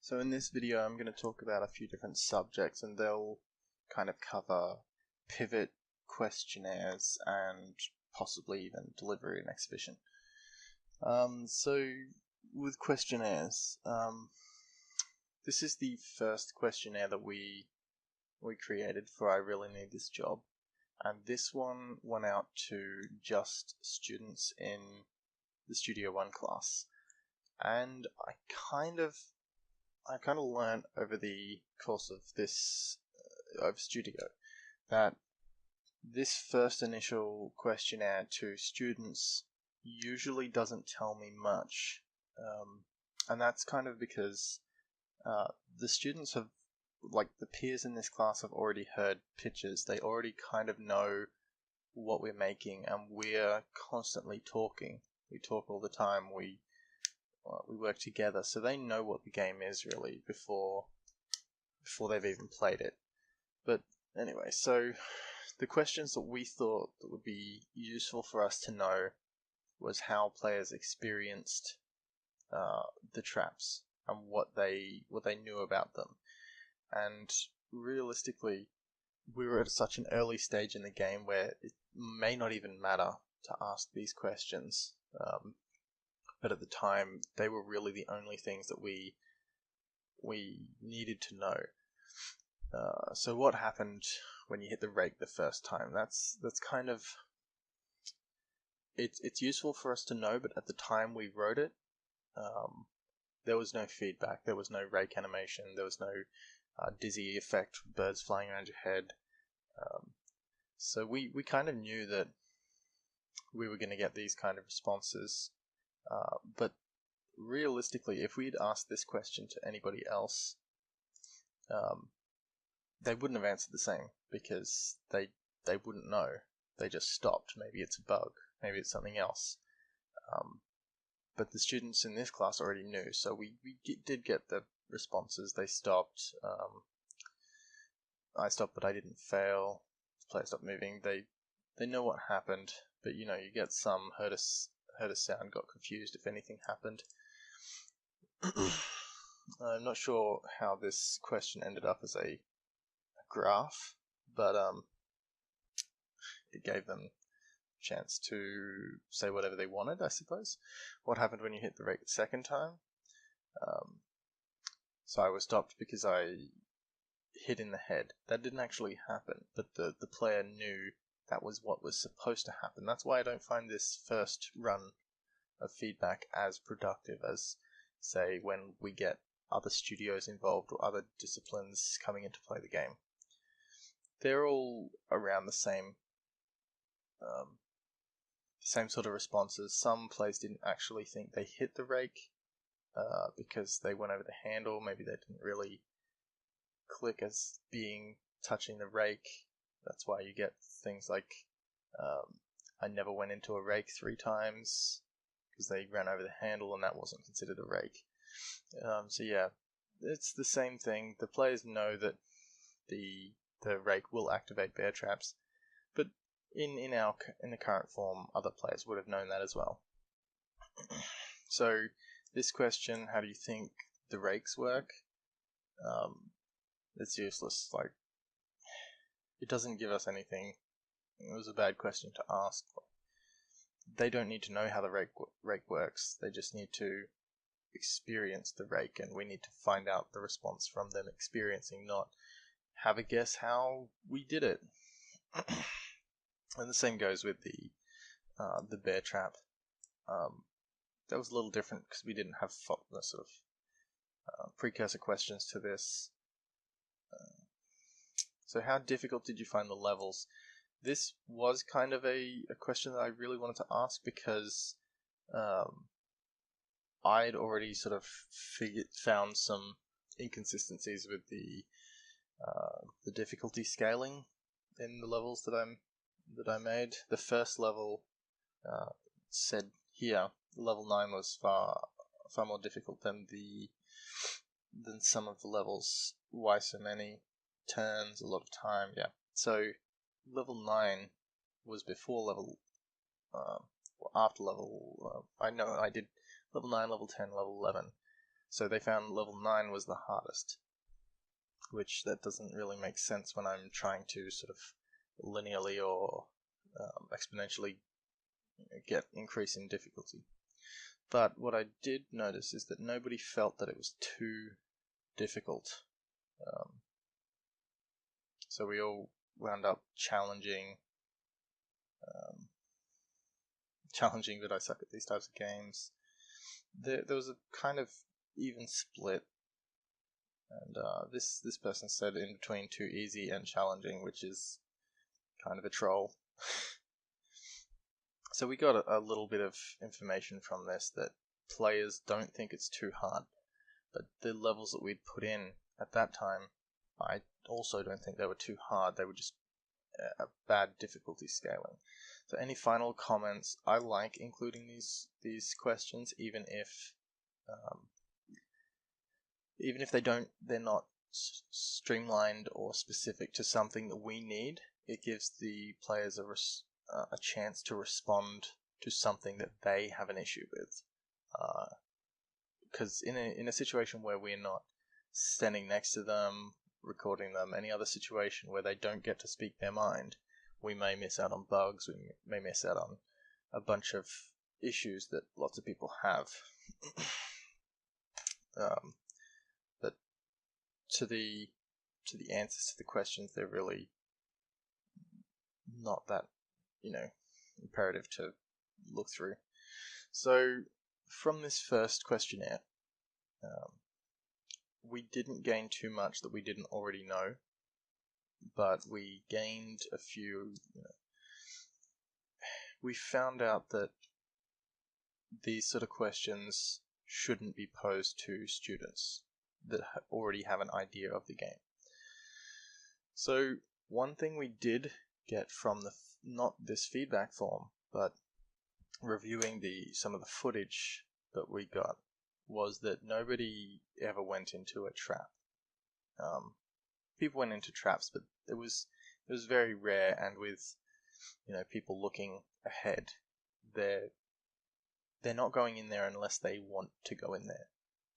So in this video I'm going to talk about a few different subjects, and they'll kind of cover pivot, questionnaires, and possibly even delivery and exhibition. So with questionnaires, this is the first questionnaire that we created for I Really Need This Job, and this one went out to just students in the Studio One class. And I kind of learned over the course of this of Studio that this first initial questionnaire to students usually doesn't tell me much, and that's kind of because the students have, like the peers in this class, have already heard pitches. They already kind of know what we're making, and we're constantly talking. We talk all the time. We work together, so they know what the game is really before they've even played it. But anyway, so the questions that we thought that would be useful for us to know was how players experienced the traps and what they knew about them. And realistically, we were at such an early stage in the game where it may not even matter to ask these questions. But at the time, they were really the only things that we needed to know. So what happened when you hit the rake the first time? That's kind of it's useful for us to know, but at the time we wrote it, there was no feedback. There was no rake animation. There was no dizzy effect, birds flying around your head. So we kind of knew that we were going to get these kind of responses. But realistically, if we'd asked this question to anybody else, they wouldn't have answered the same, because they wouldn't know. They just stopped. Maybe it's a bug. Maybe it's something else. But the students in this class already knew, so we did get the responses. They stopped. I stopped, but I didn't fail. The player stopped moving. They know what happened, but you get some heard a sound, got confused if anything happened. I'm not sure how this question ended up as a graph, but it gave them a chance to say whatever they wanted, I suppose. What happened when you hit the rake the second time? So I was stopped because I hit in the head. That didn't actually happen, but the player knew that was what was supposed to happen. That's why I don't find this first run of feedback as productive as, say, when we get other studios involved or other disciplines coming in to play the game. They're all around the same sort of responses. Some players didn't actually think they hit the rake because they went over the handle. Maybe they didn't really click as being touching the rake. That's why you get things like I never went into a rake 3 times, because they ran over the handle and that wasn't considered a rake. So yeah, it's the same thing. The players know that the rake will activate bear traps, but in the current form, other players would have known that as well. So this question, how do you think the rakes work? It's useless. Like, it doesn't give us anything. It was a bad question to ask. They don't need to know how the rake works. They just need to experience the rake, and we need to find out the response from them experiencing, not have a guess how we did it. And the same goes with the bear trap. That was a little different because we didn't have the sort of precursor questions to this. So how difficult did you find the levels? This was kind of a question that I really wanted to ask, because I'd already sort of found some inconsistencies with the difficulty scaling in the levels that I made. The first level said here level 9 was far more difficult than some of the levels. Why so many turns, a lot of time? Yeah. So level 9 was before level after level I know I did level 9, level 10, level 11. So they found level 9 was the hardest, which that doesn't really make sense when I'm trying to sort of linearly or exponentially get increase in difficulty. But what I did notice is that nobody felt that it was too difficult. So we all wound up challenging that I suck at these types of games. There was a kind of even split, and this person said in between too easy and challenging, which is kind of a troll. So we got a little bit of information from this that players don't think it's too hard, but the levels that we'd put in at that time, I also don't think they were too hard. They were just a bad difficulty scaling. So any final comments? I like including these questions, even if they're not streamlined or specific to something that we need. It gives the players a chance to respond to something that they have an issue with. Because in a situation where we're not standing next to them, recording them, any other situation where they don't get to speak their mind, we may miss out on bugs, we may miss out on a bunch of issues that lots of people have. But to the answers to the questions, they're really not that, imperative to look through. So from this first questionnaire, we didn't gain too much that we didn't already know, but we gained a few. We found out that these sort of questions shouldn't be posed to students that already have an idea of the game. So one thing we did get from not this feedback form, but reviewing some of the footage that we got, was that nobody ever went into a trap. People went into traps, but it was very rare, and with people looking ahead, they're not going in there unless they want to go in there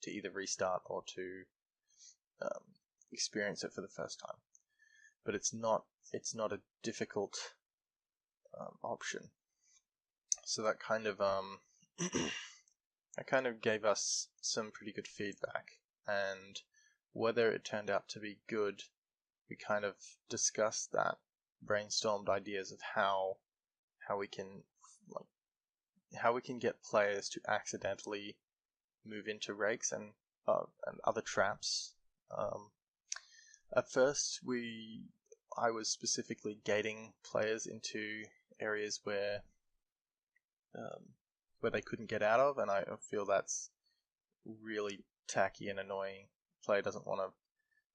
to either restart or to experience it for the first time. But it's not a difficult option. So that kind of gave us some pretty good feedback, and whether it turned out to be good, we kind of discussed that, brainstormed ideas of how we can get players to accidentally move into rakes and other traps. At first, I was specifically gating players into areas where they couldn't get out of, and I feel that's really tacky and annoying. The player doesn't want to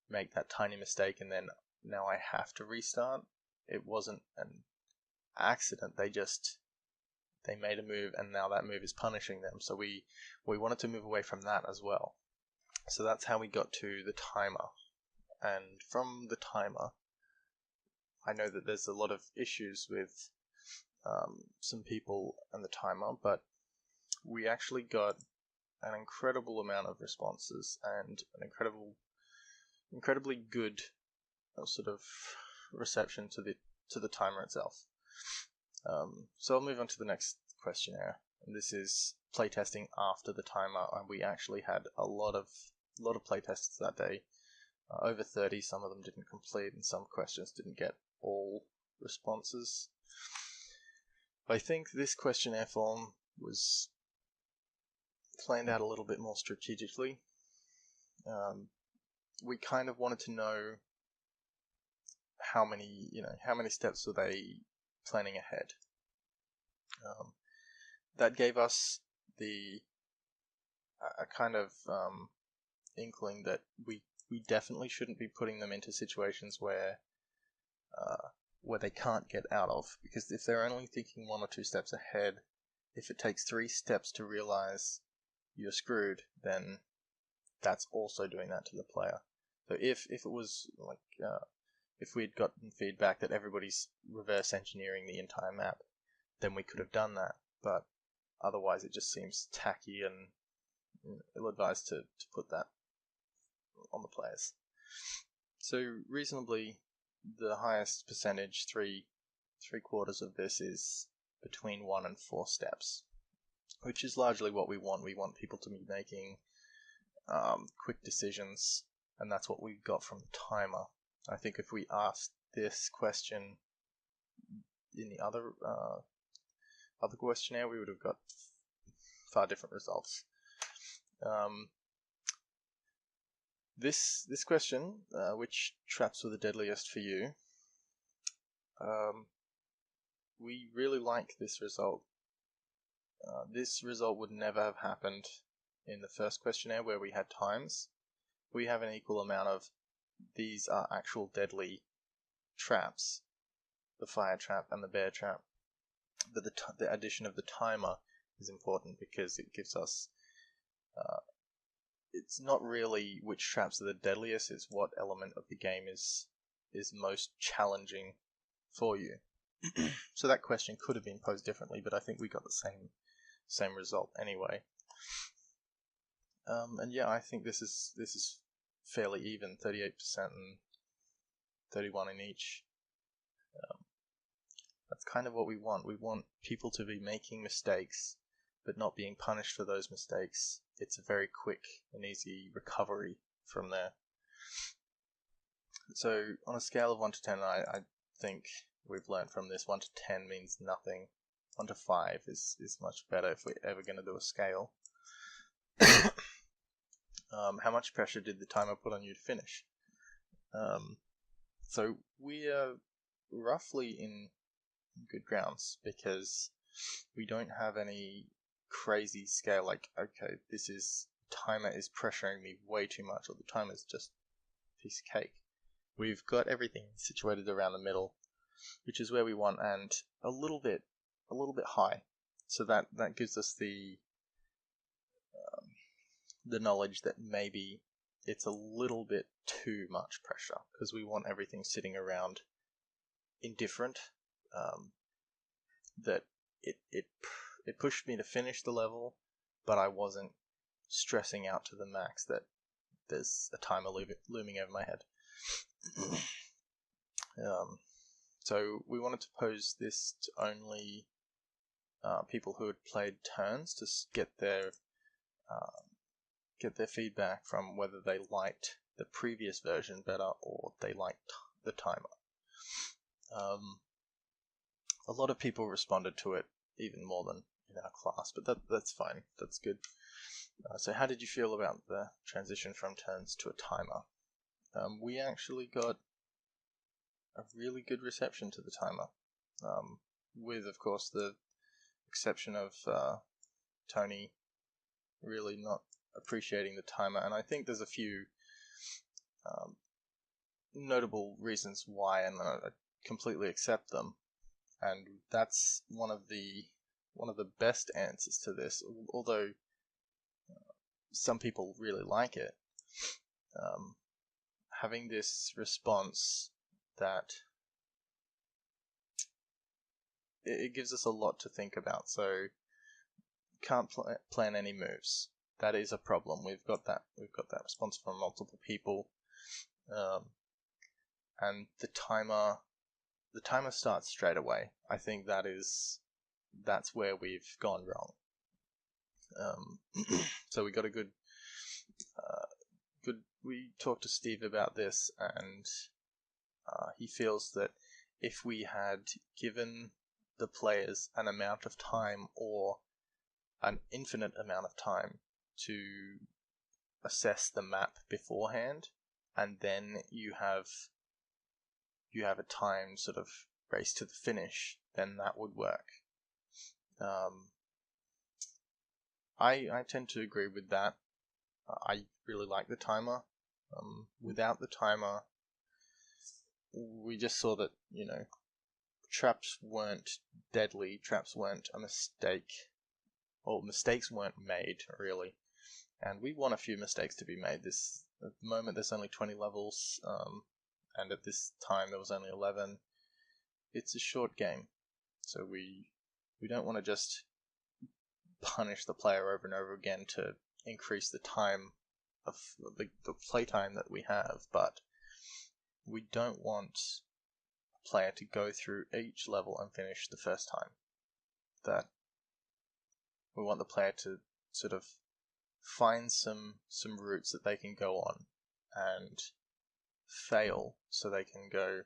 make that tiny mistake and then now I have to restart. It wasn't an accident. They made a move and now that move is punishing them. So we wanted to move away from that as well. So that's how we got to the timer. And from the timer, I know that there's a lot of issues with some people and the timer, but we actually got an incredible amount of responses and an incredibly good sort of reception to the timer itself. So I'll move on to the next questionnaire, and this is playtesting after the timer, and we actually had a lot of playtests that day. Over 30, some of them didn't complete, and some questions didn't get all responses. I think this questionnaire form was planned out a little bit more strategically. We kind of wanted to know how many steps were they planning ahead. That gave us a kind of inkling that we definitely shouldn't be putting them into situations where they can't get out of, because if they're only thinking 1 or 2 steps ahead, if it takes 3 steps to realize you're screwed, then that's also doing that to the player. So if it was like if we'd gotten feedback that everybody's reverse engineering the entire map, then we could have done that, but otherwise it just seems tacky and ill-advised to put that on the players. So reasonably, the highest percentage, three quarters of this, is between 1 and 4 steps, which is largely what we want. We want people to be making quick decisions, and that's what we got from the timer. I think if we asked this question in the other questionnaire, we would have got far different results. This question, which traps were the deadliest for you, we really like this result. This result would never have happened in the first questionnaire where we had times. We have an equal amount of these are actual deadly traps, the fire trap and the bear trap. But the addition of the timer is important because it gives us it's not really which traps are the deadliest, it's what element of the game is most challenging for you. So that question could have been posed differently, but I think we got the same result anyway. And yeah, I think this is fairly even, 38% and 31% in each. That's kind of what we want. We want people to be making mistakes, but not being punished for those mistakes. It's a very quick and easy recovery from there. So on a scale of 1 to 10, I think we've learned from this 1 to 10 means nothing. 1 to 5 is much better if we're ever going to do a scale. How much pressure did the timer put on you to finish? So we are roughly in good grounds because we don't have any crazy scale like, okay, timer is pressuring me way too much, or the timer is just a piece of cake. We've got everything situated around the middle, which is where we want, and a little bit high. So that gives us the knowledge that maybe it's a little bit too much pressure, because we want everything sitting around indifferent. That it pushed me to finish the level, but I wasn't stressing out to the max that there's a timer looming over my head. So we wanted to pose this to only people who had played turns to get their feedback from whether they liked the previous version better or they liked the timer. A lot of people responded to it, even more than in our class, but that's fine. That's good. So how did you feel about the transition from turns to a timer? We actually got a really good reception to the timer, with, of course, the exception of Tony really not appreciating the timer, and I think there's a few notable reasons why, and I completely accept them. And that's one of the best answers to this, although some people really like it. Having this response that it gives us a lot to think about. So can't plan any moves. That is a problem. We've got that response from multiple people, and the timer starts straight away. I think that's where we've gone wrong. So we got a good. We talked to Steve about this, and he feels that if we had given the players an amount of time or an infinite amount of time to assess the map beforehand, and then you have a time sort of race to the finish, then that would work. I tend to agree with that. I really like the timer. Without the timer, we just saw that, traps weren't deadly, traps weren't a mistake, or mistakes weren't made, really. And we want a few mistakes to be made. At the moment, there's only 20 levels, and at this time there was only 11. It's a short game, so we don't want to just punish the player over and over again to increase the time of the playtime that we have, but we don't want a player to go through each level and finish the first time. That we want the player to sort of find some routes that they can go on and fail, so they can go,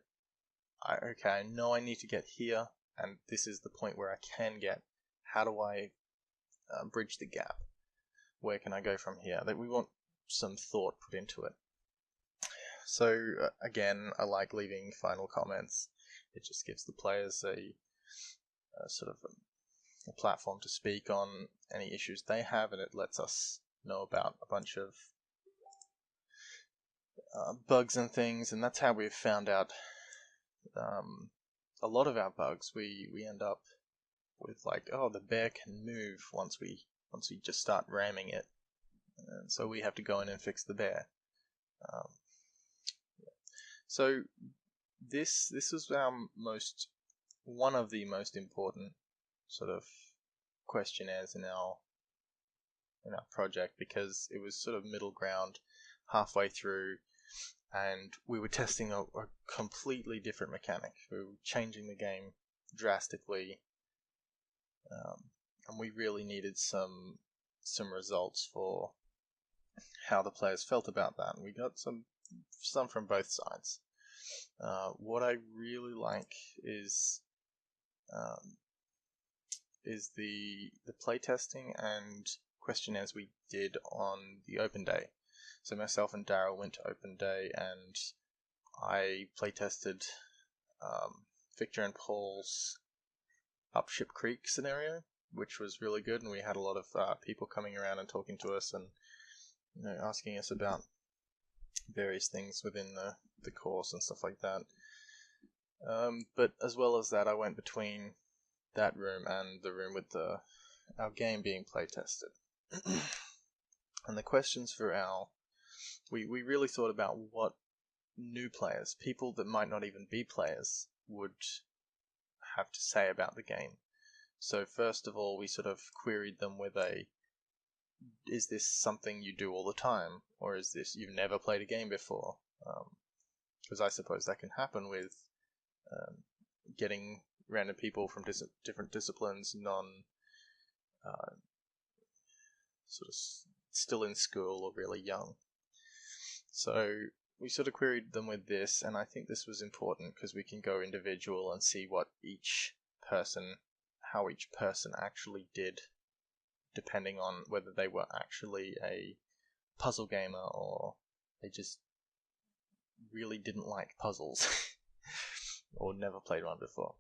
okay, I know I need to get here, and this is the point where I can get. How do I bridge the gap? Where can I go from here? That we want some thought put into it. So again, I like leaving final comments. It just gives the players a sort of a platform to speak on any issues they have, and it lets us know about a bunch of bugs and things, and that's how we've found out a lot of our bugs. We end up with like, oh, the bear can move once we just start ramming it, and so we have to go in and fix the bear. So this was one of the most important sort of questionnaires in our project, because it was sort of middle ground halfway through, and we were testing a completely different mechanic. We were changing the game drastically, and we really needed some results for how the players felt about that, and we got some from both sides. What I really like is the playtesting and questionnaires we did on the open day. So myself and Daryl went to open day, and I playtested Victor and Paul's Up Ship Creek scenario, which was really good, and we had a lot of people coming around and talking to us and asking us about various things within the course and stuff like that. But as well as that, I went between that room and the room with our game being playtested. And the questions for we really thought about what new players, people that might not even be players, would have to say about the game. So first of all, we sort of queried them with is this something you do all the time, or is this you've never played a game before? Because I suppose that can happen with getting random people from different disciplines, sort of still in school or really young. So we sort of queried them with this, and I think this was important because we can go individual and see how each person actually did, depending on whether they were actually a puzzle gamer or they just really didn't like puzzles or never played one before.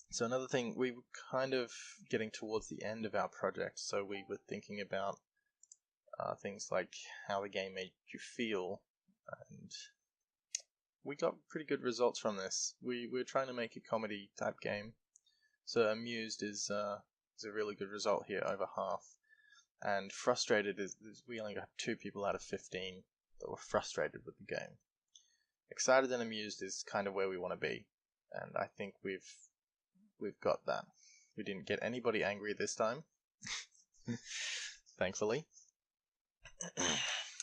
So another thing, we were kind of getting towards the end of our project, so we were thinking about things like how the game made you feel, and we got pretty good results from this. We're trying to make a comedy type game, so amused is a really good result here, over half. And frustrated is we only got 2 people out of 15 that were frustrated with the game. Excited and amused is kind of where we want to be, and I think we've got that. We didn't get anybody angry this time, thankfully.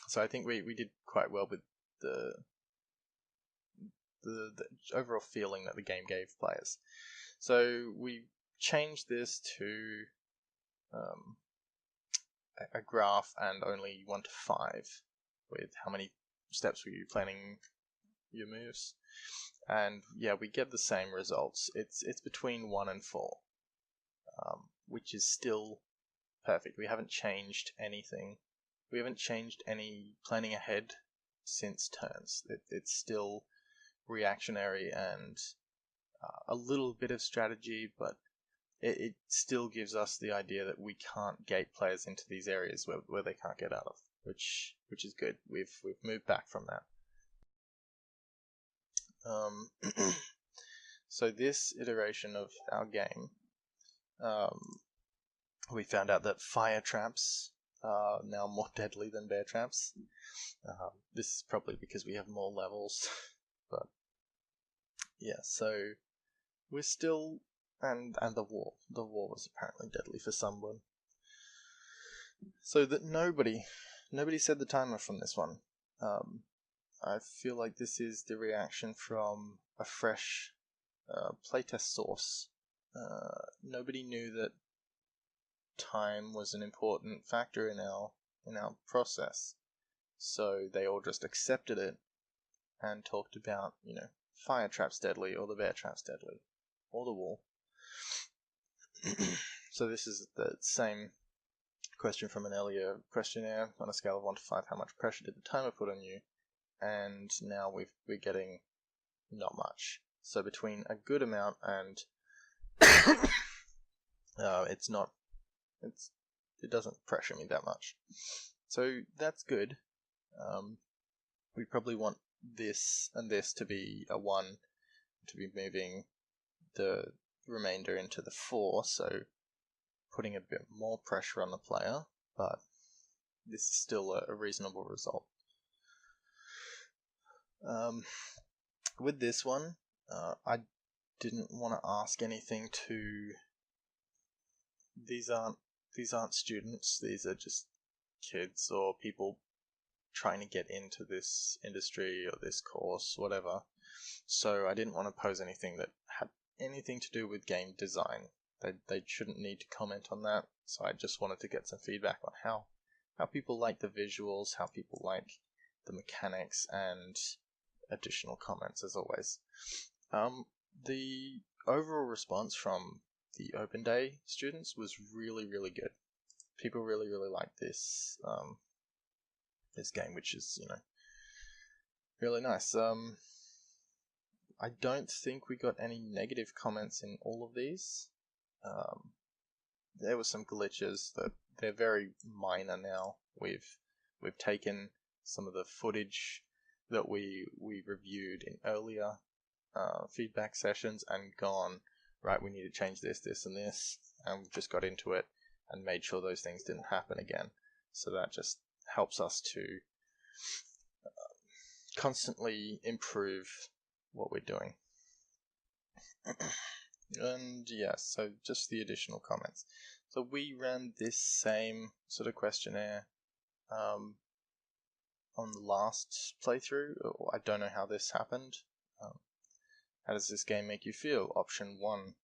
So I think we did quite well with the overall feeling that the game gave players. So we changed this to a graph and only 1 to 5 with how many steps were you planning your moves, and yeah, we get the same results. It's between 1 and 4, which is still perfect. We haven't changed anything. We haven't changed any planning ahead since turns. It's still reactionary and a little bit of strategy, but it still gives us the idea that we can't gate players into these areas where they can't get out of, which is good. We've moved back from that. So this iteration of our game, we found out that fire traps are now more deadly than bear traps. This is probably because we have more levels, but yeah, so we're still, and the war was apparently deadly for someone. So that nobody said the timer from this one. I feel like this is the reaction from a fresh playtest source. Nobody knew that time was an important factor in our process, so they all just accepted it and talked about, fire trap's deadly, or the bear trap's deadly, or the wall. So this is the same question from an earlier questionnaire. On a scale of 1 to 5, how much pressure did the timer put on you? And now we're getting not much. So between a good amount and it doesn't pressure me that much. So that's good. We probably want this and this to be a 1, to be moving the remainder into the 4, so putting a bit more pressure on the player, but this is still a reasonable result. With this one, I didn't want to ask anything to... These aren't students, these are just kids or people trying to get into this industry or this course, whatever. So I didn't want to pose anything that had anything to do with game design. They shouldn't need to comment on that, so I just wanted to get some feedback on how people like the visuals, how people like the mechanics, and additional comments as always. The overall response from the open day students was really, really good. People really, really liked this this game, which is, really nice. I don't think we got any negative comments in all of these. There were some glitches that they're very minor now. We've taken some of the footage that we reviewed in earlier feedback sessions and gone, right, we need to change this, this, and this, and we've just got into it and made sure those things didn't happen again. So that just helps us to constantly improve what we're doing. And yeah, so just the additional comments. So we ran this same sort of questionnaire on the last playthrough. I don't know how this happened. How does this game make you feel? Option 1.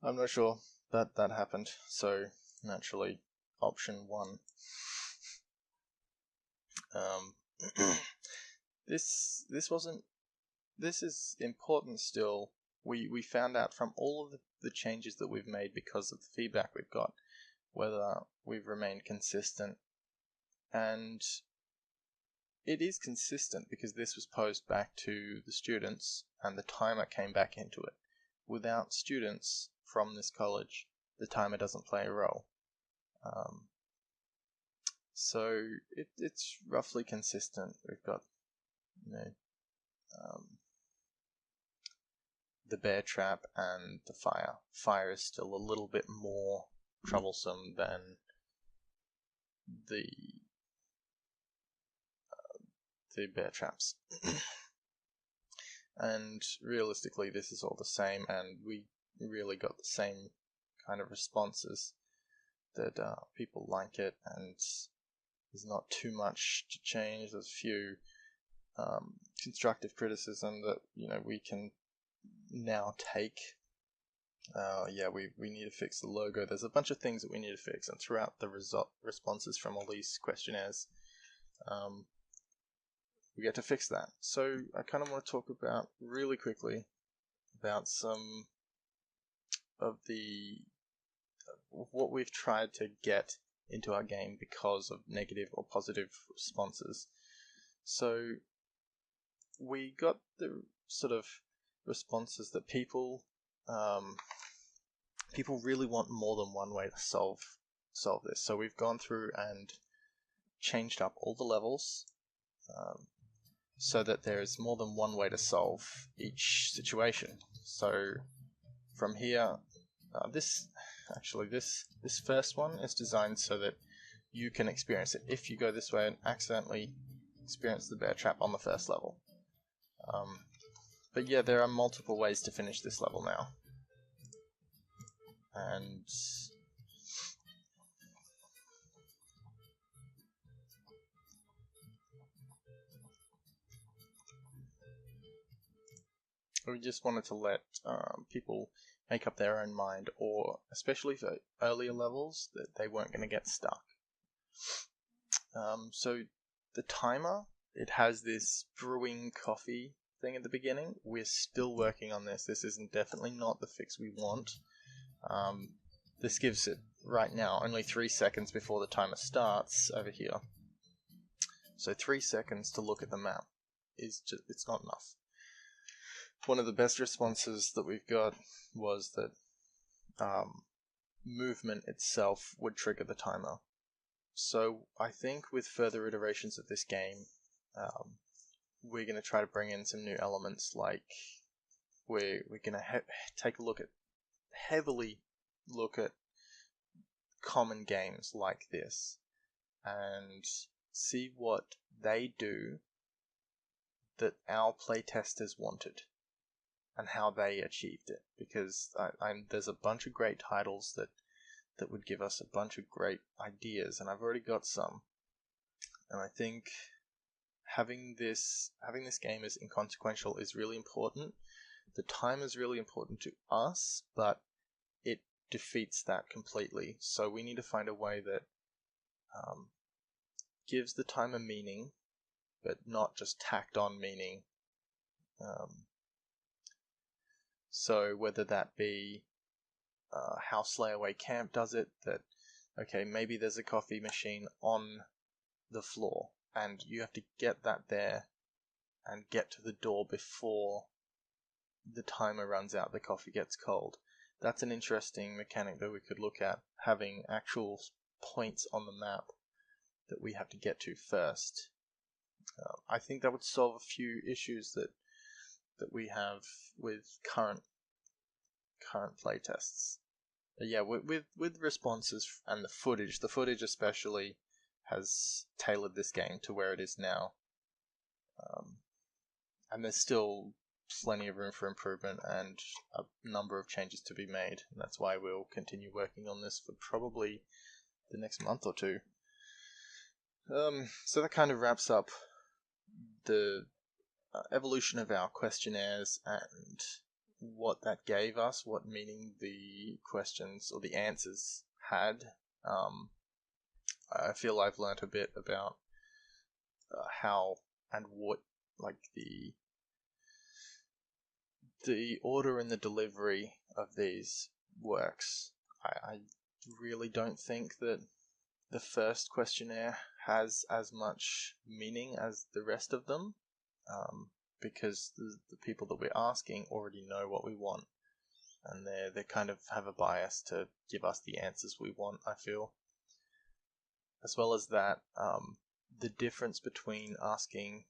I'm not sure that happened, so naturally option 1. This is important still. We found out from all of the changes that we've made because of the feedback we've got, whether we've remained consistent. And it is consistent because this was posed back to the students and the timer came back into it. Without students from this college, the timer doesn't play a role. So it's roughly consistent. We've got, the bear trap and the fire. Fire is still a little bit more troublesome than the bear traps. And realistically, this is all the same, and we really got the same kind of responses, that people like it, and there's not too much to change. There's a few constructive criticism that we can now take. We need to fix the logo. There's a bunch of things that we need to fix, and throughout the responses from all these questionnaires, we get to fix that. So I kind of want to talk about really quickly about some of what we've tried to get into our game because of negative or positive responses. So we got the sort of responses that people really want more than one way to solve this. So we've gone through and changed up all the levels so that there is more than one way to solve each situation. So from here, this first one is designed so that you can experience it if you go this way and accidentally experience the bear trap on the first level. But yeah, there are multiple ways to finish this level now. And We just wanted to let people make up their own mind, or especially for earlier levels, that they weren't going to get stuck. So the timer, it has this brewing coffee thing at the beginning. We're still working on this. This isn't definitely not the fix we want. This gives it right now only 3 seconds before the timer starts over here. So 3 seconds to look at the map is just, it's not enough. One of the best responses that we've got was that movement itself would trigger the timer. So I think with further iterations of this game, we're going to try to bring in some new elements, like we're going to take a look at, heavily look at common games like this and see what they do that our playtesters wanted and how they achieved it, because there's a bunch of great titles that would give us a bunch of great ideas, and I've already got some, and I think having this game as inconsequential is really important. The time is really important to us, but it defeats that completely. So we need to find a way that gives the time a meaning, but not just tacked on meaning. So whether that be how Slayaway Camp does it, that okay, maybe there's a coffee machine on the floor and you have to get that there and get to the door before the timer runs out, the coffee gets cold. That's an interesting mechanic that we could look at, having actual points on the map that we have to get to first. I think that would solve a few issues that we have with current playtests. But yeah, with responses and the footage especially has tailored this game to where it is now. And there's still plenty of room for improvement and a number of changes to be made, and that's why we'll continue working on this for probably the next month or two. So that kind of wraps up the evolution of our questionnaires and what that gave us, what meaning the questions or the answers had. I feel I've learnt a bit about how and what, like the order and the delivery of these works. I really don't think that the first questionnaire has as much meaning as the rest of them, because the people that we're asking already know what we want, and they kind of have a bias to give us the answers we want, I feel. As well as that, the difference between asking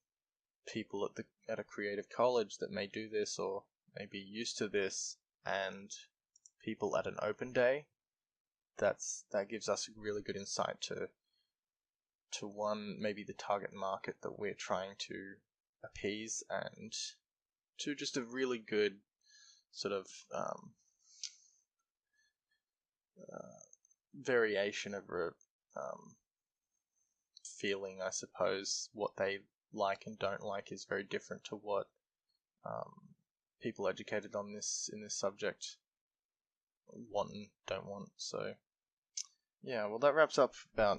people at a creative college that may do this or may be used to this and people at an open day, that gives us a really good insight to one, maybe the target market that we're trying to appease, and to just a really good sort of variation of feeling, I suppose. What they like and don't like is very different to what people educated on this in this subject want and don't want. So yeah, well, that wraps up about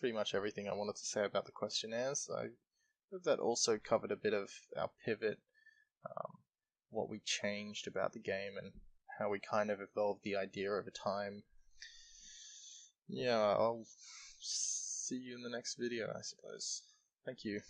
pretty much everything I wanted to say about the questionnaires. I hope that also covered a bit of our pivot, what we changed about the game, and how we kind of evolved the idea over time. Yeah, I'll see you in the next video, I suppose. Thank you.